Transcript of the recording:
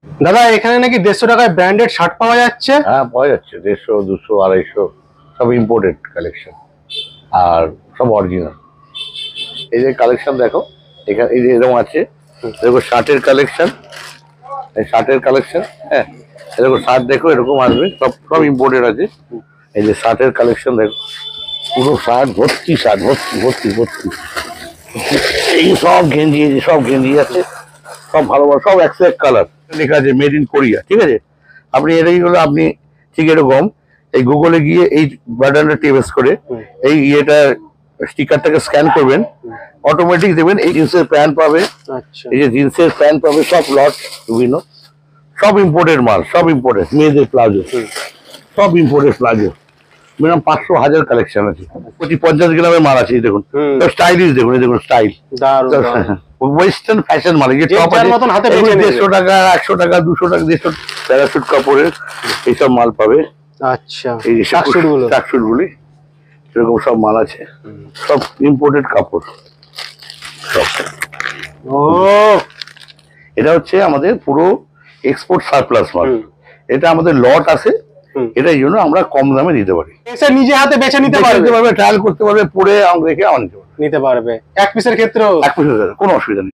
দাদা এখানে নাকি 150 টাকায় ব্র্যান্ডেড শার্ট পাওয়া যাচ্ছে। হ্যাঁ, পাওয়া যাচ্ছে 150, 200, 250, সব ইম্পোর্টেড কালেকশন আর সব অরিজিনাল। এই যে কালেকশন দেখো, এখানে এই যে এরকম আছে, দেখো শার্টের কালেকশন, এই শার্টের কালেকশন। হ্যাঁ, এরকম শার্ট দেখো, এরকম আসবে, সব সব ইম্পোর্টেড আছে। এই যে শার্টের কালেকশন দেখো, পুরো শার্ট ভর্তি, শার্ট ভর্তি ভর্তি ভর্তি। এই সব গেঞ্জি, এই যে সব গেঞ্জি আছে, সব ভালো ভালো, সব এক কালার লেখা আছে মেড ইন কোরিয়া। ঠিক আছে, আপনি এটাই হলো, আপনি ঠিক এরকম এই গুগলে গিয়ে এই বাটনটা টেপেস করে এই ইয়েটা স্টিকারটাকে স্ক্যান করবেন, অটোমেটিক দেবেন এই জিন্সের প্যান্ট পাবে। আচ্ছা, এই যে জিন্সের প্যান্ট পাবে, সব লট বিভিন্ন, সব ইম্পোর্টেড মাল, সব ইম্পোর্টেড। মেয়েদের প্লাজো, সব ইম্পোর্টেড প্লাজো, মিনিমাম 500, 1000 কালেকশন আছে। 50 গ্রামের মাল আছে, এই দেখুন, স্টাইলিশ দেখুন, এই দেখুন স্টাইল, দারুণ। ওয়েস্টার্ন ফ্যাশন মানে যে টপ আছে, মতন হাতে বেছে নেবে। 150 টাকা, 100 টাকা, 200 টাকা, 150 প্যারাশুট কাপড়ের এইসব মাল পাবে। আচ্ছা, এই যে শার্টসুট গুলো, শার্টসুট গুলি, এরকম সব মাল আছে, সব ইম্পোর্টেড কাপড় সব। ও এটা হচ্ছে আমাদের পুরো এক্সপোর্ট সারপ্লাস মাল। এটা আমাদের লট আছে, এটার জন্য আমরা কম দামে দিতে পারি। এসে নিজে হাতে বেছে নিতে পারবে, ট্রায়াল করতে পারবে, পরে রেখে আমার নিতে পারবে। এক পিসের ক্ষেত্রেও এক পিস কোনো অসুবিধা নেই।